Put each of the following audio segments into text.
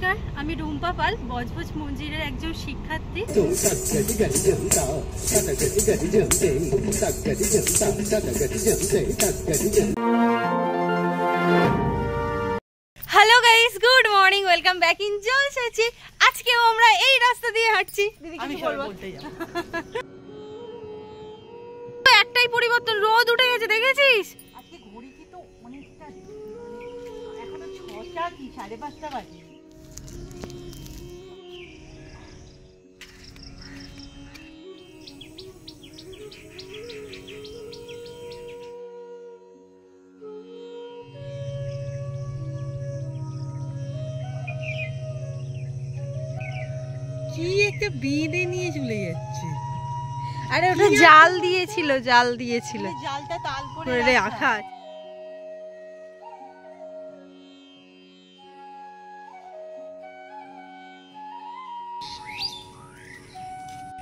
নমস্কার, আমি রুম্পা পাল, বজবজ মঞ্জিরের একজন শিক্ষার্থী। Hello guys, good morning, welcome back in জলসাচি। আজকেও আমরা এই রাস্তা দিয়ে হাঁটছি। একটাই পরিবর্তন, রোদ উঠে গেছে, দেখেছিস? আজকে ঘড়িতে তো অনেকটা এখনো 6টা কি 5:30 বাজে। কি একটা বেঁধে নিয়ে চলে যাচ্ছে। আরে ওটা জাল দিয়েছিল, জালটা তাল করে রাখা।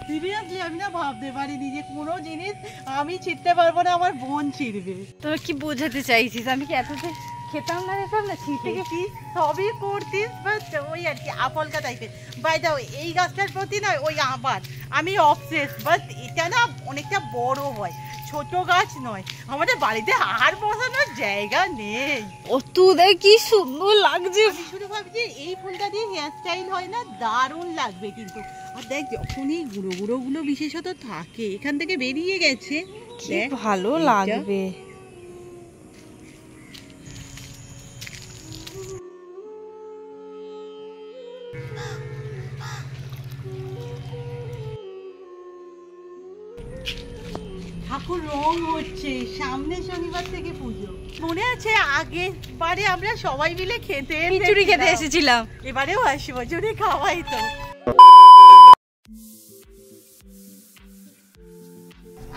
সিরিয়াসলি আমি না ভাবতে পারিনি যে কোনো জিনিস আমি ছিঁড়তে পারবো না, আমার বোন ছিঁড়বে। তোর কি বোঝাতে চাইছিস? আমি কি এততে খেতাম না ছিঁড়তে কি সবই করতিস, বাট ওই আর কি আপলকা টাইপের। বাই দাও, এই গাছটার প্রতি না ওই আবার আমি অবসেস, বাট এটা না অনেকটা বড় হয়, ছোট গাছ নয়। আমাদের বাড়িতে আর বসানোর জায়গা নেই। ও তুই কি সুন্দর লাগছে। আমি শুধু ভাবছি এই ফুলটা দিয়ে হেয়ার স্টাইল হয় না, দারুণ লাগবে কিন্তু। আর দেখ, যখন এই গুঁড়ো গুঁড়ো গুলো বিশেষত থাকে এখান থেকে বেরিয়ে গেছে, কি ভালো লাগবে। ঠাকুর রং হচ্ছে, সামনে শনিবার থেকে পুজো। মনে আছে আগের বারে আমরা সবাই মিলে খিচুড়ি খেতে এসেছিলাম? এবারেও আসবো, যদি খাওয়াই তো।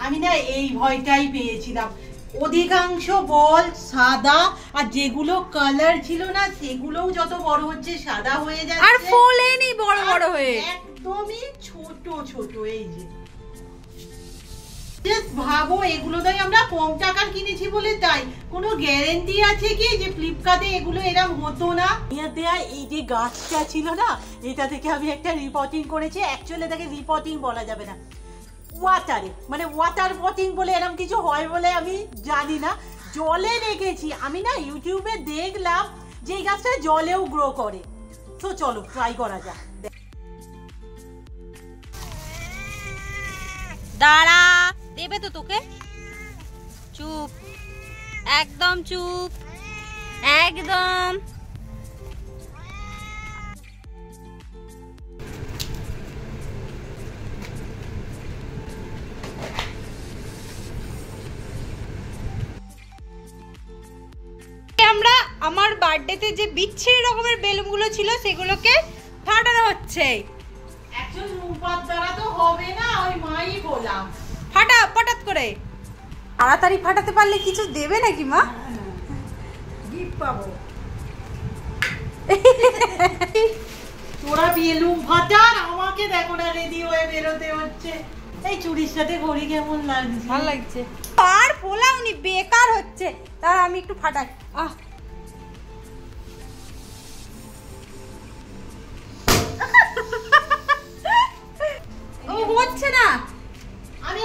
আমি না এই ভয়টাই পেয়েছিলাম। অধিকাংশ বল সাদা, আর যেগুলো কালার ছিল না সেগুলোও যত বড় হচ্ছে সাদা হয়ে যাচ্ছে, আর ফোলেনি বড় বড় হয়ে, একদমই ছোট ছোট। এই যে ভাবো, এগুলো তাই আমরা কম টাকার কিনেছি বলে তাই কোনো গ্যারেন্টি আছে কি যে ফ্লিপকার্টে এগুলো এরকম হতো না? এই যে গাছটা ছিল না, এটা থেকে আমি একটা রিপোর্টিং করেছি। অ্যাকচুয়ালি এটাকে রিপোর্টিং বলা যাবে না, ওয়াটারে মানে ওয়াটার পটিং বলে এরকম কিছু হয় বলে আমি জানি না। জলে রেখেছি আমি, না ইউটিউবে দেখলাম যে এই গাছটা জলেও গ্রো করে। তো চলো ট্রাই করা যাক। দাঁড়া, দেবে তো তোকে। চুপ, একদম চুপ, একদম। আমরা আমার বার্থডেতে যে বিচ্ছিরি রকমের বেলুনগুলো ছিল সেগুলোকে ফাটানো হচ্ছে। একজন রূপার দ্বারা তো হবে না, ওই মাই বললাম ফাটা পটাত করে। তাড়াতাড়ি ফাটাতে পারলে কিছু দেবে নাকি মা? গিফট পাবো। তোরা বেলুন ফাটার, আমাকে দেখো না রেডি হয়ে বেরোতে হচ্ছে। এই চুড়ির সাথে ঘড়ি কেমন লাগছে? ভালো লাগছে। আর ফোলাওনি, বেকার হচ্ছে। তার আমি একটু ফাটাই। ও হচ্ছে না। আমি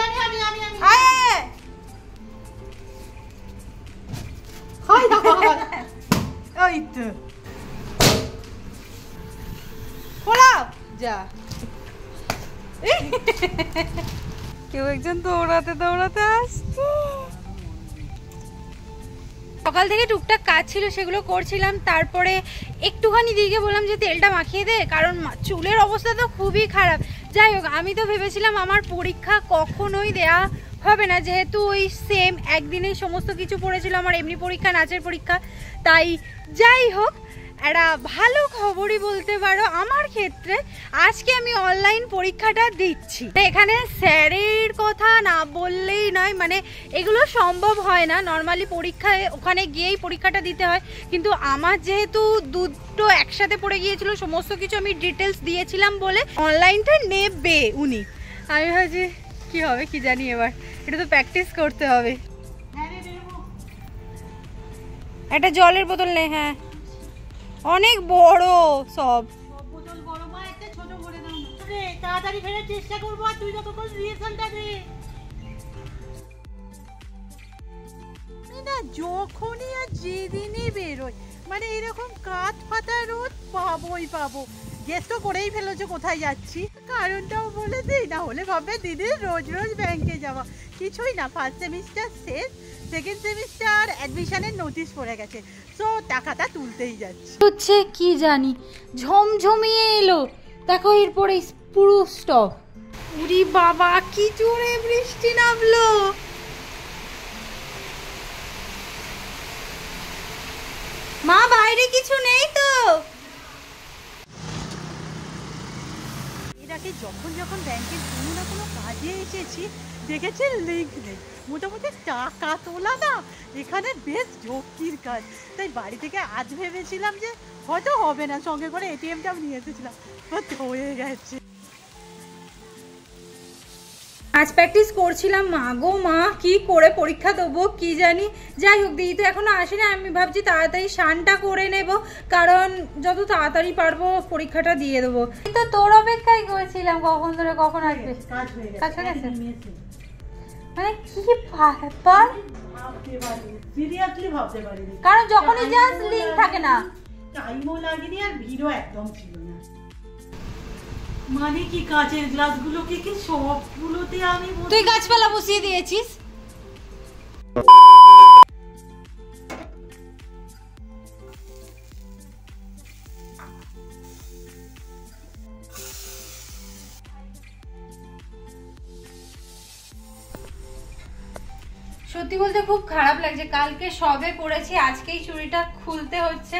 ওই তো ফোলাও যা। কেউ একজন দৌড়াতে দৌড়াতে আসছে। সকাল থেকে টুকটাক কাজ ছিল, সেগুলো করছিলাম। তারপরে একটুখানি দিকে বললাম যে তেলটা মাখিয়ে দে, কারণ চুলের অবস্থা তো খুবই খারাপ। যাই হোক, আমি তো ভেবেছিলাম আমার পরীক্ষা কখনোই দেয়া হবে না, যেহেতু ওই সেম একদিনেই সমস্ত কিছু পড়েছিল, আমার এমনি পরীক্ষা, নাচের পরীক্ষা। তাই যাই হোক, একটা ভালো খবরই বলতে পারো আমার ক্ষেত্রে। আজকে আমি অনলাইন পরীক্ষাটা দিচ্ছি। এখানে স্যারের কথা না বললেই নয়, মানে এগুলো সম্ভব হয় না। নর্মালি পরীক্ষায় ওখানে গিয়েই পরীক্ষাটা দিতে হয়, কিন্তু আমার যেহেতু দুটো একসাথে পড়ে গিয়েছিল, সমস্ত কিছু আমি ডিটেলস দিয়েছিলাম বলে অনলাইনটা নেবে উনি। আমি ভাবছি কি হবে কি জানি, এবার এটা তো প্র্যাকটিস করতে হবে। একটা জলের বোতল নে। হ্যাঁ অনেক বড় সব। বোতল বড়, মা একটা ছোট করে দাও না রে, তাড়াতাড়ি ফেরার চেষ্টা করবো। আর তুই যতক্ষণ রিহার্সালটা দে না, যখনই আর যেদিনই বেরোয় মানে এরকম কাঠ ফাটা রোদ পাবোই পাবো। গেস তো করেই ফেলেছো কোথায় যাচ্ছি, কারণটাও বলে দিই, না হলে ভাববে দিদি রোজ রোজ ব্যাংকে যাওয়া। কিছুই না, ফার্স্ট সেমিস্টার শেষ, সেকেন্ড সেমিস্টার অ্যাডমিশনের নোটিশ পড়ে গেছে, সো টাকাটা তুলতেই যাচ্ছি। হচ্ছে কি জানি ঝমঝমিয়ে এলো, দেখো এরপরে পুরো স্টপ। উরি বাবা কি জোরে বৃষ্টি নামলো। মা বাইরে কিছু নেই তো? এর আগে যখন যখন ব্যাংকের কোনো না কোনো কাজে এসেছি দেখেছি লিঙ্ক নেই, মোটামুটি টাকা তোলা না এখানে বেশ ঝক্কির কাজ। তাই বাড়ি থেকে আজ ভেবেছিলাম যে হয়তো হবে না, সঙ্গে করে এটিএমটাও নিয়ে এসেছিলাম, বাট হয়ে গেছে। আজ প্র্যাকটিস করছিলাম, মা গো মা কি করে পরীক্ষা দেবো কি জানি। যাই হোক দিদি তো এখনো আসেনি, আমি ভাবছি তাড়াতাড়ি স্নানটা করে নেব, কারণ যত তাড়াতাড়ি পারবো পরীক্ষাটা দিয়ে দেবো। তো তোর অপেক্ষায় করেছিলাম কখন ধরে, কখন আসবে? কাজ হয়ে গেছে, কাজ হয়ে গেছে? মানে কি ব্যাপার, ভাবতে পারিনি, সিরিয়াসলি ভাবতে পারিনি, কারণ যখনই জাস্ট লিঙ্ক থাকে না, টাইমও লাগেনি আর ভিড়ও একদম ছিল না। মানে কি কাচের গ্লাসগুলোকে কি সবগুলোতে আমি তুই গাছপালা বসিয়ে দিয়েছিস? সত্যি বলতে খুব খারাপ লাগছে, কালকে সবে পড়েছি, আজকেই চুড়িটা খুলতে হচ্ছে।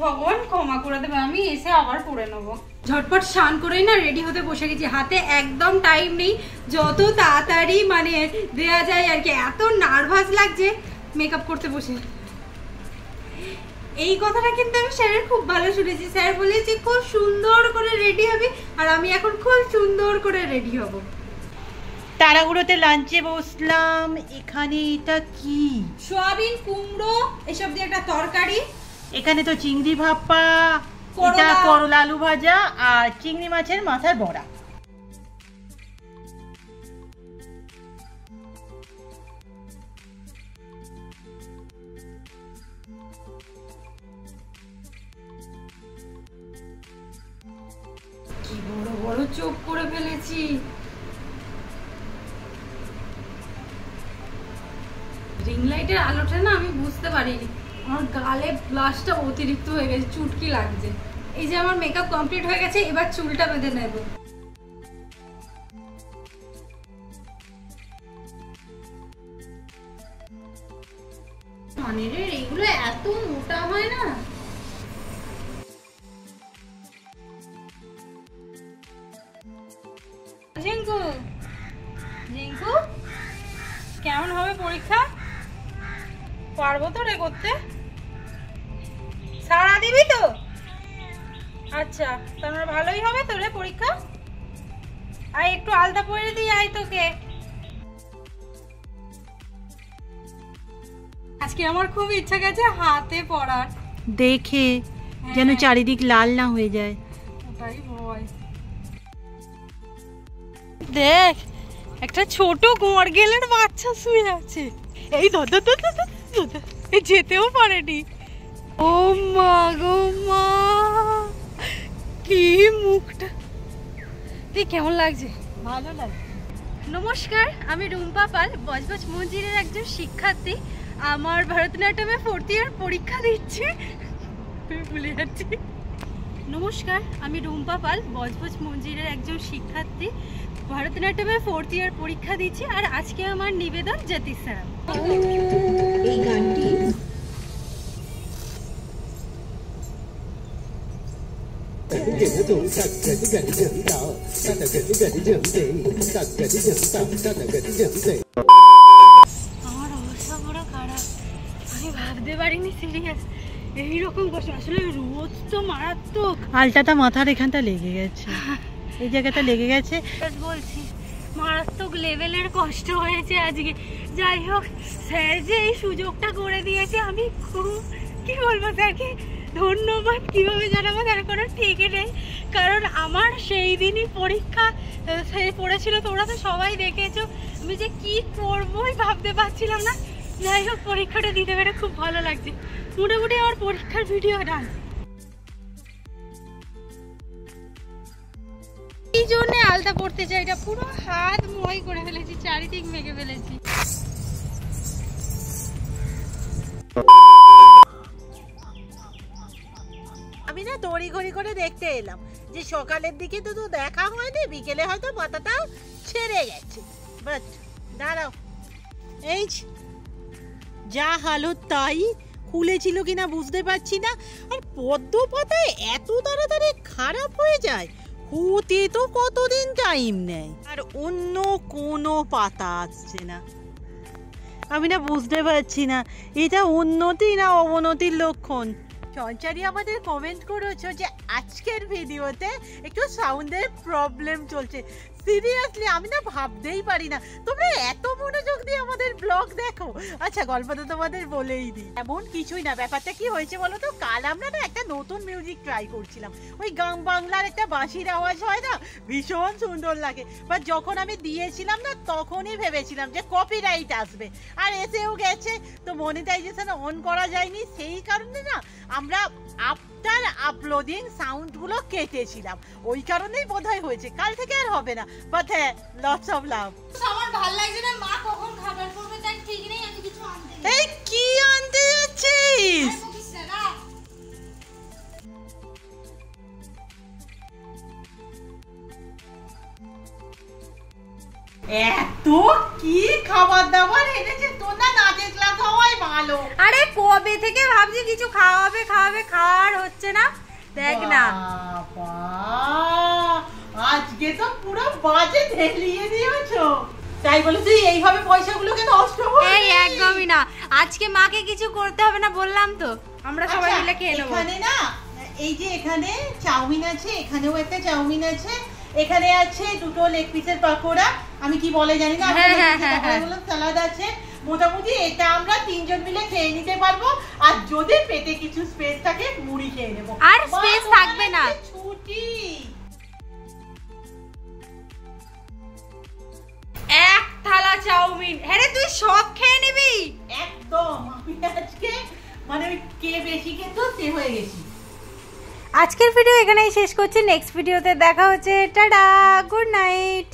ভগবান ক্ষমা করে দেবে, আমি এসে আবার পরে নেবো। ঝটপট স্নান করেই না রেডি হতে বসে গেছি, হাতে একদম টাইম নেই, যত তাড়াতাড়ি মানে দেয়া যায় আর কি। এত নার্ভাস লাগছে মেকআপ করতে বসে। এই কথাটা কিন্তু আমি স্যারের খুব ভালো শুনেছি, স্যার বলেছি খুব সুন্দর করে রেডি হবি, আর আমি এখন খুব সুন্দর করে রেডি হব। তাড়াহুড়োতে লাঞ্চে বসলাম। এখানে এটা কি? সোয়াবিন কুমড়ো এসব দিয়ে একটা তরকারি। এখানে তো চিংড়ি ভাপা, এটা করলা। করলা আলু ভাজা আর চিংড়ি মাছের মাথার বড়া। কি বড় বড় চোখ করে ফেলেছি। রিং লাইটের আলোটা না আমি বুঝতে পারিনি, আমার গালে ব্লাশটা অতিরিক্ত হয়ে গেছে, চুটকি লাগছে। এই যে আমার মেকআপ কমপ্লিট হয়ে গেছে, এবার চুলটা বেঁধে নেব। মানে রে এগুলো এত মোটা হয় না। ঝিঙ্কু ঝিঙ্কু কেমন হবে পরীক্ষা? পারবো তো রে করতে? সারা দিবি তো? আচ্ছা তোমার ভালোই হবে তো রে পরীক্ষা। আর একটু আলতা পরে দিই আই তোকে। আজকে আমার খুব ইচ্ছা গেছে হাতে পড়ার, দেখে যেন চারিদিক লাল না হয়ে যায়। ওটাই ভয়। দেখ একটা ছোট গরগেলের বাচ্চা শুয়ে আছে, এই যেতেও পারেনি। ও মা গো মা, কি মুখটা দেখ কেমন লাগছে। ভালো লাগে। নমস্কার, আমি রুম্পা পাল, বজবজ মন্দিরের একজন শিক্ষার্থী। আমার ভারতনাট্যমে 4th ইয়ার পরীক্ষা দিচ্ছি, ভুলে যাচ্ছি। নমস্কার, আমি রুম্পা পাল, বজবজ মন্দিরের একজন শিক্ষার্থী, ভারতনাট্যমে 4th ইয়ার পরীক্ষা দিচ্ছি। আর আজকে আমার নিবেদন জ্যোতিষারাম। এই গানটি আমার অবস্থা বড় খারাপ, আমি ভাবতে পারিনি সিরিয়াস এইরকম কষ্ট। আসলে রোদ তো মারাত্মক। আলটাটা মাথার এখানটা লেগে গেছে, এই জায়গাটা লেগে গেছে। বলছি মারাত্মক লেভেলের কষ্ট হয়েছে আজকে। যাই হোক স্যার যে এই সুযোগটা করে দিয়েছে, আমি খুব কি বলবো স্যারকে ধন্যবাদ কিভাবে জানাবো তার কোনো ঠিক নেই, কারণ আমার সেই দিনই পরীক্ষা পড়েছিল, তোমরা তো সবাই দেখেছো। আমি যে কি করবোই ভাবতে পারছিলাম না। যাই হোক, পরীক্ষাটা দিতে পেরে খুব ভালো লাগছে। মোটামুটি আমার পরীক্ষার ভিডিও ডান। এই জন্য আলতা পড়তে চাই, এটা পুরো হাত মই করে ফেলেছি, চারিদিক মেখে ফেলেছি। আমি না তড়িঘড়ি করে দেখতে এলাম যে সকালের দিকে তো দেখা হয়নি, বিকেলে হয়তো পাতাটা ছেড়ে গেছে। বাট দাঁড়াও, এই যা হালত তাই, খুলেছিল কিনা বুঝতে পারছি না। আর পদ্ম পাতায় এত তাড়াতাড়ি খারাপ হয়ে যায়, হতে তো কতদিন টাইম নেয়, আর অন্য কোনো পাতা আসছে না। আমি না বুঝতে পারছি না এটা উন্নতি না অবনতির লক্ষণ। চঞ্চারি আমাদের কমেন্ট করেছো যে আজকের ভিডিওতে একটু সাউন্ডের প্রবলেম চলছে। সিরিয়াসলি আমি না ভাবতেই পারি না তোমরা এত মনোযোগ দিয়ে আমাদের ব্লগ দেখো। আচ্ছা, গল্পটা তোমাদের বলেই দিই। এমন কিছুই না, ব্যাপারটা কি হয়েছে বলো তো, কাল আমরা না একটা নতুন মিউজিক ট্রাই করছিলাম। ওই গান বাংলার একটা বাঁশির আওয়াজ হয় না, ভীষণ সুন্দর লাগে। বাট যখন আমি দিয়েছিলাম না, তখনই ভেবেছিলাম যে কপিরাইট আসবে, আর এসেও গেছে। তো মনিটাইজেশন অন করা যায়নি, সেই কারণে না আমরা আফটার আপলোডিং সাউন্ডগুলো কেটেছিলাম। ওই কারণেই বোধহয় হয়েছে, কাল থেকে আর হবে না। বাট হ্যাঁ, লটস অফ লাভ। আমার ভালো লাগছে না, মা কখন খাবার করবে তাই ঠিক নেই, আমি কিছু আনতে যাই। এই কি আনতে যাচ্ছিস? এত কি খাবার দাবার এনেছে, তোর না নাচের ক্লাস হওয়াই ভালো। আরে কবে থেকে ভাবছি কিছু খাওয়াবে খাওয়ার হচ্ছে না, দেখ না। বাবা, আজকে তো পুরো বাজে ঢেলিয়ে দিয়েছো। তাই বলে তুই এইভাবে পয়সাগুলোকে নষ্ট করবি? এই একদমই না, আজকে মাকে কিছু করতে হবে না, বললাম তো, আমরা সবাই মিলে খেয়ে নেবো। এখানে না, এই যে এখানে চাউমিন আছে, এখানেও একটা চাউমিন আছে, এখানে আছে দুটো লেগ পিসের পাকোড়া, আমি কি বলে জানি না, সালাদ আছে। মোটামুটি এটা আমরা তিনজন মিলে খেয়ে নিতে পারবো। আর যদি পেটে কিছু স্পেস থাকে, মুড়ি খেয়ে নেবো। আর স্পেস থাকবে না, ছুটি। এক থালা চাউমিন, হ্যাঁ তুই সব খেয়ে নিবি একদম। আমি আজকে মানে কে বেশি খেত সে হয়ে গেছি। আজকের ভিডিও এখানেই শেষ করছি, নেক্সট ভিডিওতে দেখা হচ্ছে, টাটা, গুড নাইট।